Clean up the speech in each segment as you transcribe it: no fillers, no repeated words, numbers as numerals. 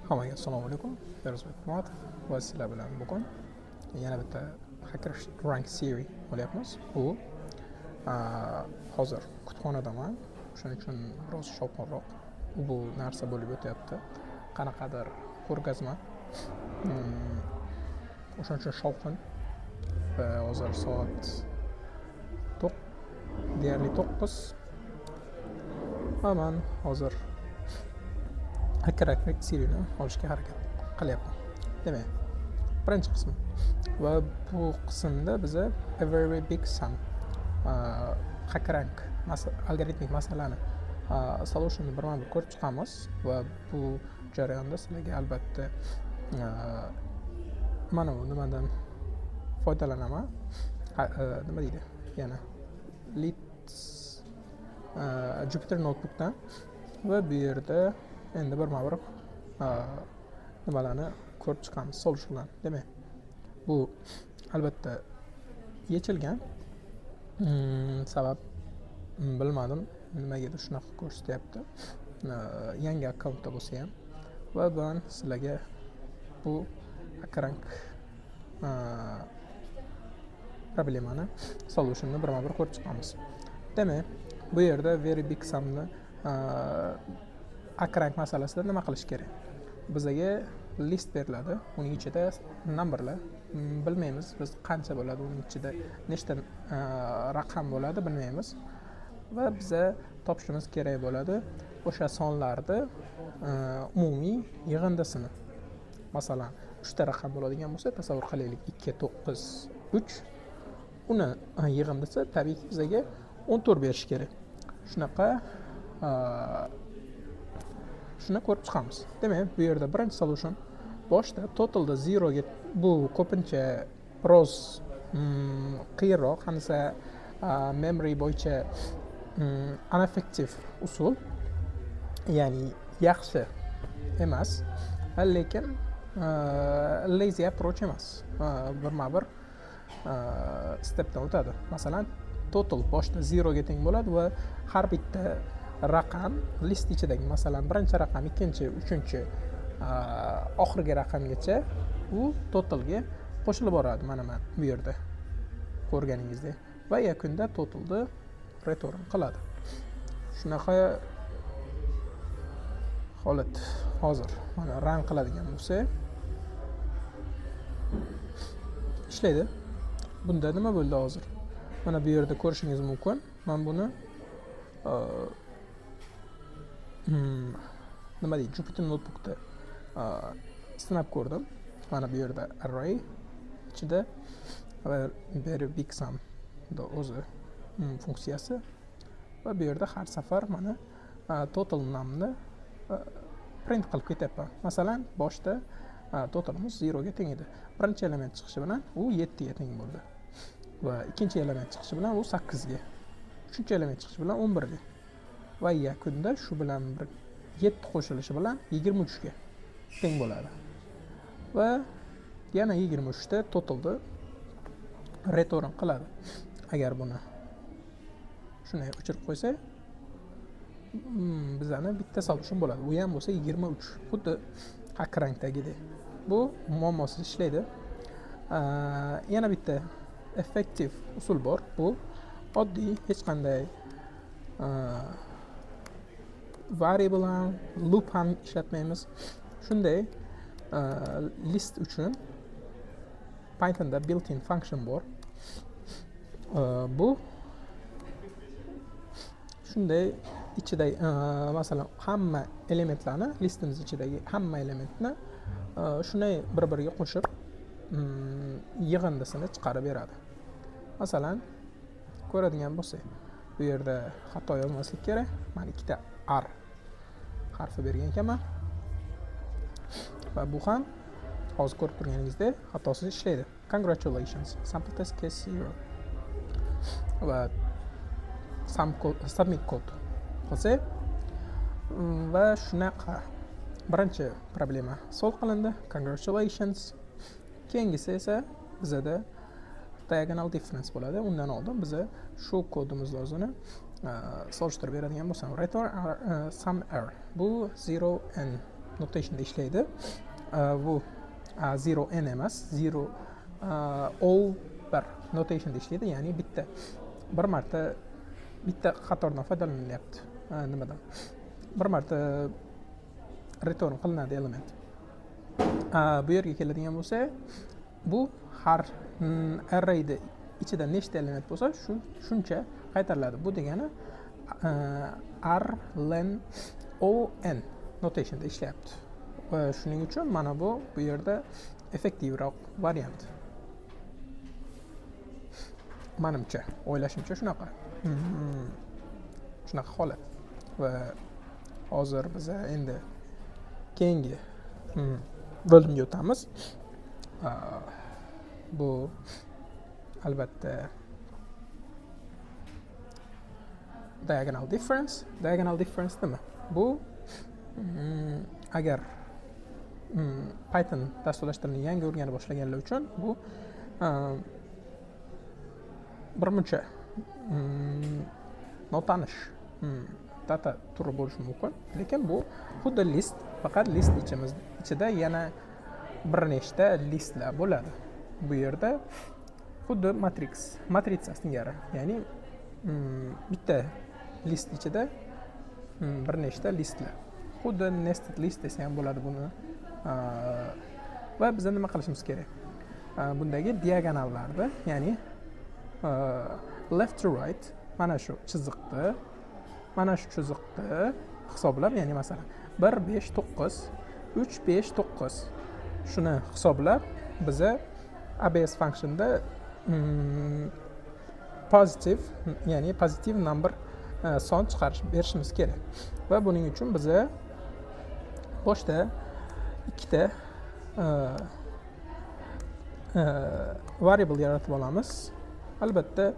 Hammaga assalomu alaykum. Feruzbek Hurmatov va sizlar bilan bugun yana bitta Hacker Rank Series olyapmiz. Bu hozir kutubxonadaman. Shuning uchun biroz shovqinroq bu narsa bo'lib o'tyapti. Qanaqadir ko'rgazma. O'shaning uchun shovqin. Va hozir soat deyarli 9. Men hozir Hacker Rank Seriesni olishga harakat qilyapman. Demak, birinchi qism va bu qismda biz a very big sum Hacker Rank algoritmik masalani solutionini birma-bir ko'rib chiqamiz va bu jarayonda sizlarga albatta mana bu nimadan foydalanaman. Nima deydi? Yana Jupyter Notebookdan va bu yerda endi birma-bir nimalarni ko'rib chiqamiz, solutionlarni. Demak, bu albatta yechilgan. Sabab bilmadim, nimagadir shunaqa ko'rsatyapti. Yangi akkauntda bo'lsa ham va men sizlarga bu Hacker Rank problemani solutionini birma-bir ko'rib chiqamiz. Demak, bu yerda very big sumni Hacker Rank masalasida nima qilish kerak? Bizga list beriladi, uning ichida numberlar bilmaymiz, biz qancha bo'ladi, uning ichida nechta raqam bo'ladi bilmaymiz va biza topishimiz kerak bo'ladi o'sha sonlarni umumiy yig'indisini. Masalan, 3 ta raqam bo'ladigan bo'lsa, tasavvur qilaylik 2, 9, 3. Uni yig'indisi tabiiyki bizga 14 berish kerak. Shuni ko'rib chiqamiz. Demak, bu yerda birinchi solution boshda totalda 0 ga bu ko'pincha biroz qiyinroq, qanisa memory bo'yicha ineffective usul, ya'ni yaxshi emas, lekin lazy approach emas. Birma-bir stepdan o'tadi. Masalan, total boshda 0 ga teng bo'ladi va har bitta raqam list ichidagi, masalan, birinchi raqam, ikkinchi, uchinchi, oxirgi raqamgacha u totalga qo'shilib boradi. Mana bu yerda ko'rganingizdek va yakunda totalni return qiladi. Shunaqa holat hozir mana run qiladigan bo'lsa ishlaydi. Bunda nima bo'ldi hozir? Mana bu yerda ko'rishingiz mumkin. Men buni nima deydi, Jupyter Notebookda sinab ko'rdim. Mana bu yerda array ichida very big sum o'zi funksiyasi va bu yerda har safar mana total numni print qilib ketyapman. Masalan, boshda totalimiz 0 ga teng edi. Birinchi element chiqishi bilan u 7 ga teng bo'ldi. Va ikkinchi element chiqishi bilan u 8 ga. Uchinchi element chiqishi bilan 11 ga. Va yakunda shu bilan 7 qo'shilishi bilan 23 ga teng bo'ladi. Va yana 23 ta totalni return qiladi. Agar buni shunday o'chirib qo'ysak, bizani bitta solution bo'ladi. U ham bo'lsa 23. Xuddi Hacker Rankdagidek. Bu muammosiz ishlaydi. Yana bitta effective usul bor. Bu oddiy, hech qanday variable ham, loop ham ishlatmaymiz. Shunday list uchun Pythonda built-in function bor. Bu shunday ichida masalan hamma elementlarni, listimiz ichidagi hamma elementni shunday bir-biriga qo'shib yig'indisini chiqarib beradi. Masalan, ko'radigan bo'lsak, bu yerda xato yozmaslik kerak. Men ikkita r harfi bergan ekanman. Va bu ham hozir ko'rib turganingizdek xatosiz ishlaydi. Congratulations, sample test case 0. Va submit code qilsak va shunaqa birinchi problema solve qilindi. Congratulations. Keyingisi esa bizada diagonal difference bo'ladi. Undan oldin biz shu kodimizni o'zini solishtirib beradigan bo'lsam, return some error. Bu 0 and notationda ishlaydi. Bu 0n emas, 0 all bir notationda ishlaydi, ya'ni bir marta bitta qatordan foydalanilyapti. Nimadan? Bir marta return qilinadi element. Bu yerga keladigan bo'lsa, bu har arrayda ichida nechta element bo'lsa, shuncha qaytariladi. Bu degani r len o n notationda ishlayapti. Va shuning uchun mana bu yerda effektivroq variant. Menimcha, o'ylashimcha shunaqa. Shunaqa holat. Va hozir biz endi keyingi bo'limga o'tamiz. Bu albatta diagonal difference. Diagonal difference nima? Bu agar Python dasturlashtirilishini yangi o'rganib boshlaganlar uchun bu birmuncha notanish data turi bo'lishi mumkin, lekin bu xuddi list, faqat list ichida yana bir nechta listlar bo'ladi. Bu yerda xuddi matrica singari, ya'ni bitta list ichida bir nechta listlar. Xuddi nested list desa ham bo'ladi buni. Va biz nima qilishimiz kerak? Bundagi diagonallarni, ya'ni left to right mana shu chiziqni hisoblab, ya'ni masalan 1 5 9 3 5 9 shuni hisoblab biza abs functionda positive number son berishimiz kerak. Va buning uchun biza boshda ikkita variable yaratib olamiz. Albatta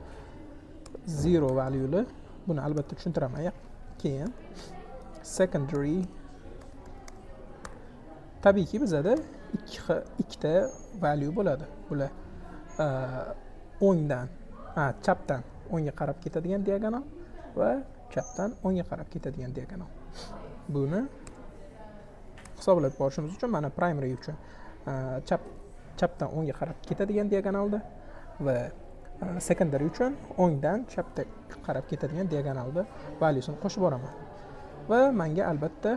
0 valueli, buni albatta tushuntiraman keyin. Secondary, tabiiyki bizada ikkita value bo'ladi. Bular o'ngdan, chapdan o'ngga qarab ketadigan diagonal va chapdan o'ngga qarab ketadigan diagonal. Buni hisoblab borishimiz uchun mana primary uchun chapdan o'ngga qarab ketadigan diagonalda va secondary uchun o'ngdan chapga qarab ketadigan diagonalda valyusini qo'shib boraman. Va menga albatta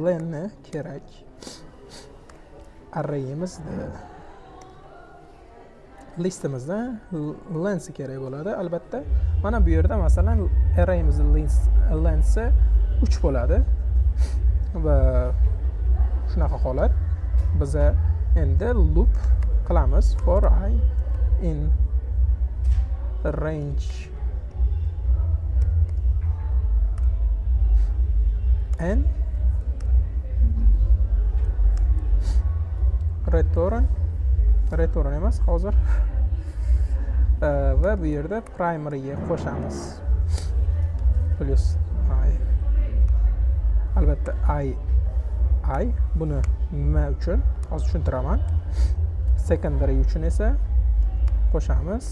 len kerak. Arrayimizda listimizda lens kerak bo'ladi. Albatta mana bu yerda masalan arrayimizning lensi 3 bo'ladi. Va shunaqa holat biz endi loop qilamiz for I in range n return emas hozir, va bu yerda primaryga qo'shamiz plus I. Albatta I buni nima uchun hozir tushuntiraman. Secondary uchun esa qo'shamiz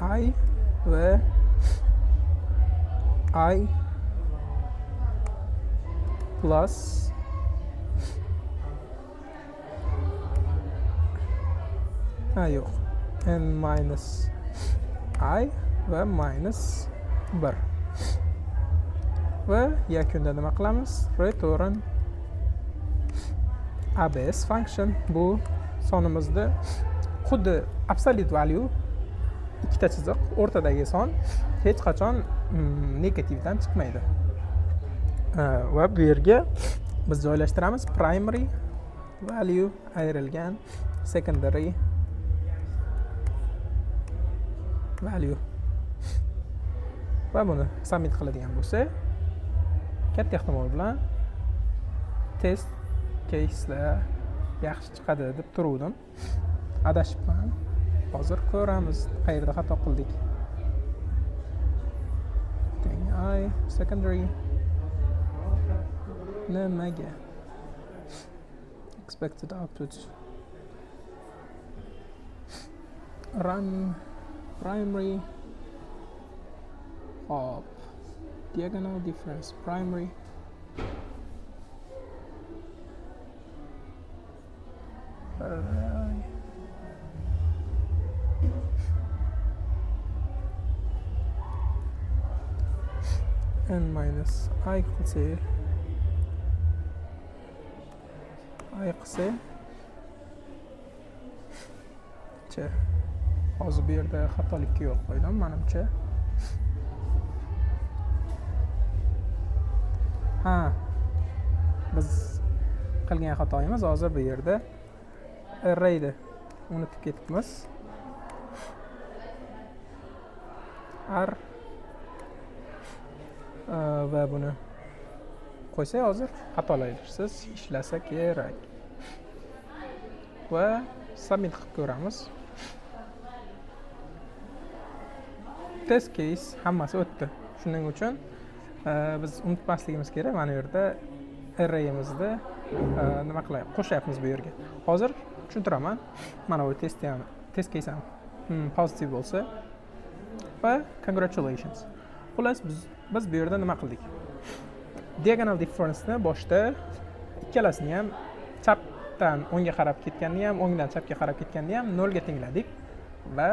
I va I plus yo'q, n minus I va minus 1. Va yakunda nima qilamiz? Return abs function. Bu sonimizda xuddi absolute value, ikkita chiziq, o'rtadagi son hech qachon negativdan chiqmaydi. Va bu yerga biz joylashtiramiz primary value ayrilgan secondary value. Va buni submit qiladigan bo'lsa, katta ehtimol bilan test case'lar yaxshi chiqadi deb turuvdim. Adashibman. Hozir ko'ramiz qayerda xato qildik. I secondary nimaga expected output run primary hop diagonal difference primary array n minus I qilsa hozir bu yerda xatolikka yo'l qo'ydim menimcha. Biz qilgan xatoyimiz hozir bu yerda arrayni unutib ketibmiz. Va buni qo'ysak hozir xatolaysiz ishlasa kerak. Va submit qilib ko'ramiz. Test case hammasi o'tdi. Shuning uchun biz unutmasligimiz kerak. Mana bu yerda arrayimizni nima qilaylik? Qo'shyapmiz bu yerga. Hozir tushuntiraman. Mana bu test case ham pozitiv bo'lsa va congratulations. Xullas biz bu yerda nima qildik? Diagonal difference'ni boshda ikkalasini ham chapdan o'ngga qarab ketganini ham, o'ngdan chapga qarab ketganini ham 0 ga tengladik va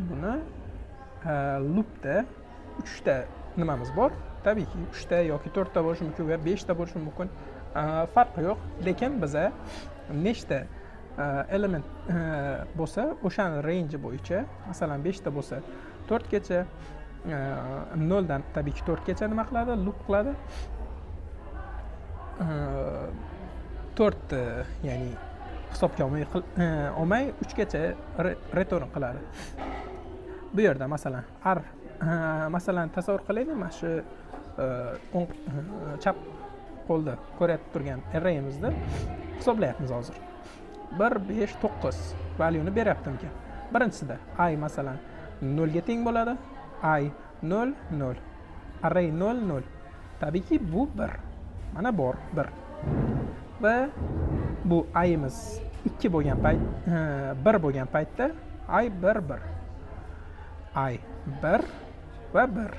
buni loopda 3 ta nimamiz bor. Tabiiyki 3 ta yoki 4 ta bo'lishi mumkin va 5 ta bo'lishi mumkin. Farqi yo'q, lekin biza nechta element bo'lsa, o'shaning range bo'yicha, masalan 5 ta bo'lsa 4 gacha 0 dan tabiiyki 4 gacha nima qiladi? Loop qiladi. 4 ya'ni hisobga olmay 3 gacha return qiladi. Bu yerda masalan masalan tasavvur qilaylik, mana shu chap qo'lda ko'rayotib turgan arrayimizni hisoblayapmiz hozir. 1 5 9 valyuni beryaptimikan. Birinchisida I masalan 0 ga teng bo'ladi. I 0 0. Array 0 0. Tabiiyki bu 1. Mana bor 1. Va bu i'imiz 2 bo'lgan payt, 1 bo'lgan paytda I 1 1. I 1 va 1.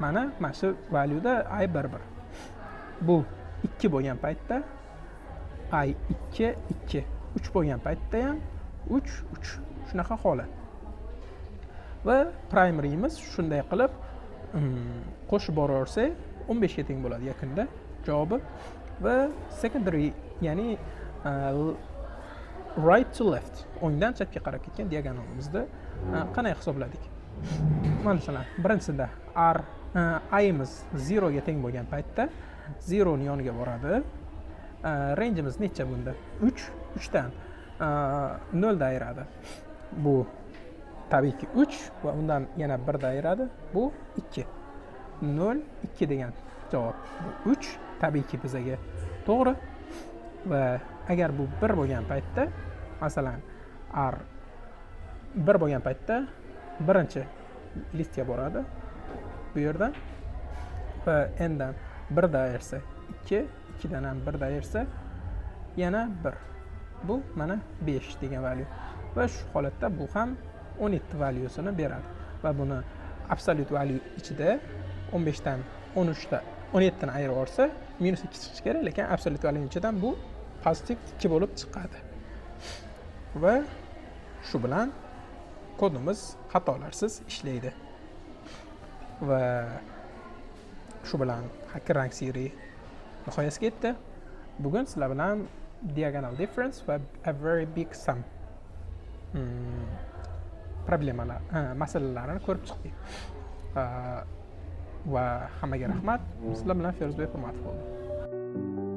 Mana shu valyuda I 1 1. Bu 2 bo'lgan paytda I 2 2. 3 bo'lgan paytda ham 3 3. Shunaqa holat. Va primaryimiz shunday qilib qo'shib boraversak 15 ga teng bo'ladi yakunda javobi. Va secondary ya'ni right to left, o'ngdan chapga qarab ketgan diagonalimizni qanday hisobladik? Masalan, birinchisida i'imiz 0 ga teng bo'lgan paytda 0 ning yoniga boradi. Rangeimiz necha bunda? 3. 3 dan 0 da ayiradi. Bu tabiiyki 3 va undan yana 1 da ayiradi. Bu 2. 0 2 degan javob. Bu 3 tabiiyki bizaga to'g'ri. Va agar bu 1 bo'lgan paytda, masalan, 1 bo'lgan paytda birinchi listga boradi. Bu yerdan va n dan 1 da ayirsa 2, 2 dan ham 1 da ayirsa yana 1. Bu mana 5 degan value. Va shu holatda bu ham 17 valyusini beradi. Va buni absolute value ichida 15 dan 13 da 17 ni ayirib olsa minus 2 chiqishi kerak, lekin absolute value ichidan bu pozitiv 2 bo'lib chiqadi. Va shu bilan kodimiz xatolarsiz ishlaydi. Va shu bilan HackerRank seriya nihoyasiga yetdi. Bugun sizlar bilan diagonal difference va a very big sum problemalar, masalalarini ko'rib chiqdik. Va hammaga rahmat. Sizlar bilan Feruzbek Hurmatov bo'ldi.